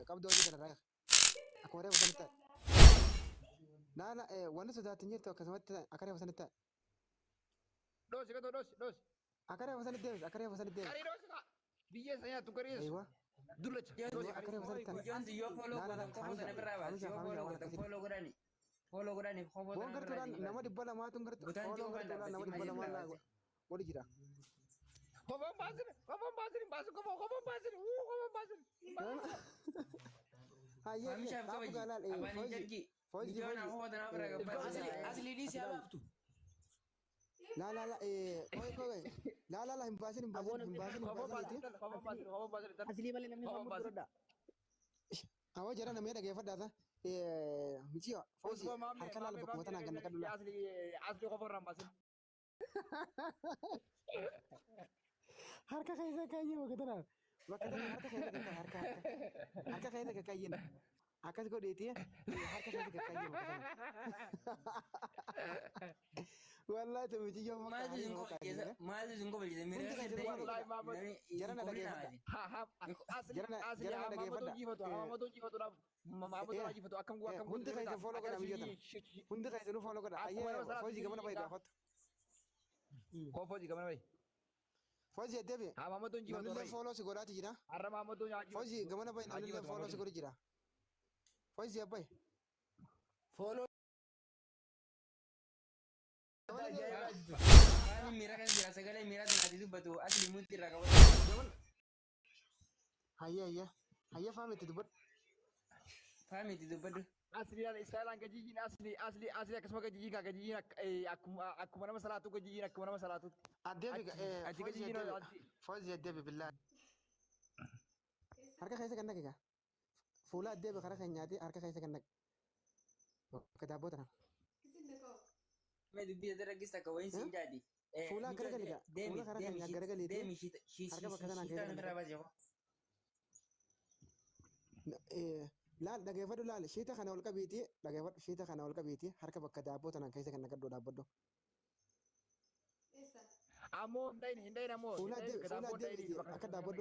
qabdoo hojii kana raga. Akka waree wasan ta'a. Naana wanni sodaatin jirtu akkasumatti akka reefa sanitti ta'a. Dosi kato dosi. Akka reefa sanitti deebis akka reefa sanitti deebis. Kari dosi ka. Biyya saya tu kari Aywa. Dulac. Dosi Akka reefa sanitti ta'a. Jangan yo follow godani. Follow godani. Bukan kerturan nama di bawah lama tu kertu. Follow kerturan nama di bawah lama lah. Boleh jira. Kobam basir. Kobam basir. Ayah. Apa galal Fauzi. Asli di siapa tu? La himbasin itu. Asli balik namanya kamu beroda. Awak jarang namanya lagi Fadda ta? Miciyo. Fauzi. Harkan lalu bukuatan agan nak dulu. Asli kobam rambasin. Harka kaisa kayaknya begitu. Harka kaisa kayaknya. Akas kau deti ya? Harka kaisa kayaknya. Wallahi tu miciyo Maju jengko beli zemir. Jarang ada lagi. Asli Muhammadu jiwatu lagi foto akan gua Hunde kaisa follow kada mijatan. Hunde kaisa lu follow kada. Ayah Fauzi kemana baik dapat? Kau Fauzi kemana baik? Fauzi debi. Muhammadu jiwatu. Namni follow si godati jira. Arra Muhammadu jiwatu. Fauzi kemana baik? Namni follow si godati jira. Fauzi apa? Follow. Kami mira kan biasa kali mira dengan itu batu asli mutir raka. Ayah faham itu buat. Paham itu batu. Asli ala Israel ang kajijin asli akasma kajijin ka kajijin aku mana masalah tu kajijin aku mana masalah tu. Adebi Fauzi adebi billah. Harka kaisa kan nak? Fula adebi harka nyati harka kaisa kan nak? Kedabot na. मैं दुबई इधर किस तक वहीं से जाती Fula gargal ga. Fula harka nya gargal itu. Harka bakal nak gargal. La daga fadu la shita kana wal kabiti daga fadu shita kana wal kabiti harka bakka dabot na kaisa kan nak do dabot. Amo hindai namo. Fula adebi akan dabot.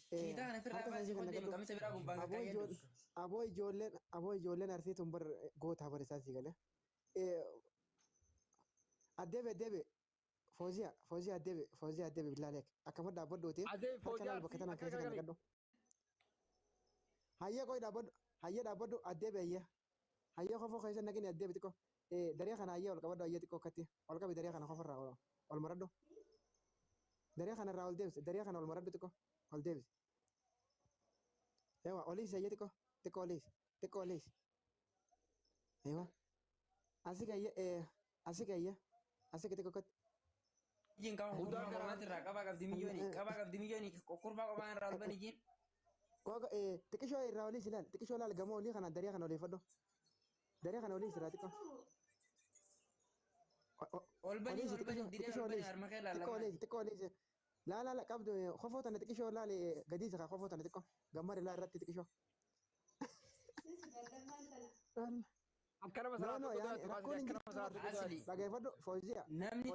kita kan firman masih konten kami sebera gumbang kaya Aboy jolen arsi tumbar go thabar sasi gale. Adebe Fauzi adebe bilalek akama dabot dote harka bakka na kaisa kan nak do. Hayya koi dabot do adebe hayya khofo kaisa nakin adebe tiko dariya kana hayya wal kabado hayya tiko katti wal kabi dariya kana khofo rawo wal marado dariya kana rawal debs dariya kana wal marado tiko wal debs ewa olis hayya tiko olis ewa asik tiko kat jin kau udah mati raka bakal di milioni kurba kau bangan rawal bani jin Koko tikisho rawali silan tikisho lal gamo li kana dariya kana oli fado dariya kana oli sirati ko olbani dirya arma kaya lala tiko oli la kabdo khofo tan tikisho lal gadi sa khofo tan tiko gamar la ratti tikisho Akkana masalah tu asli bagai fado Fauzia namni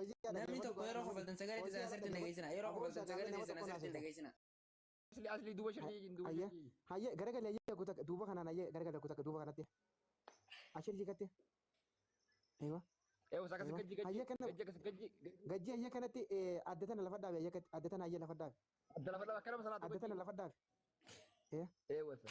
to ko yero ko baltan sagale di sana sertin daga isina yero ko baltan sagale di sana sertin daga isina asli dua shirjin dua hayya garagal hayya kuta duba kana hayya garagal kuta duba kana te ashir jikate aywa saka gaji gaji hayya kana te addatan la fadda hayya addatan hayya la fadda akkana masalah tu addatan la fadda wasa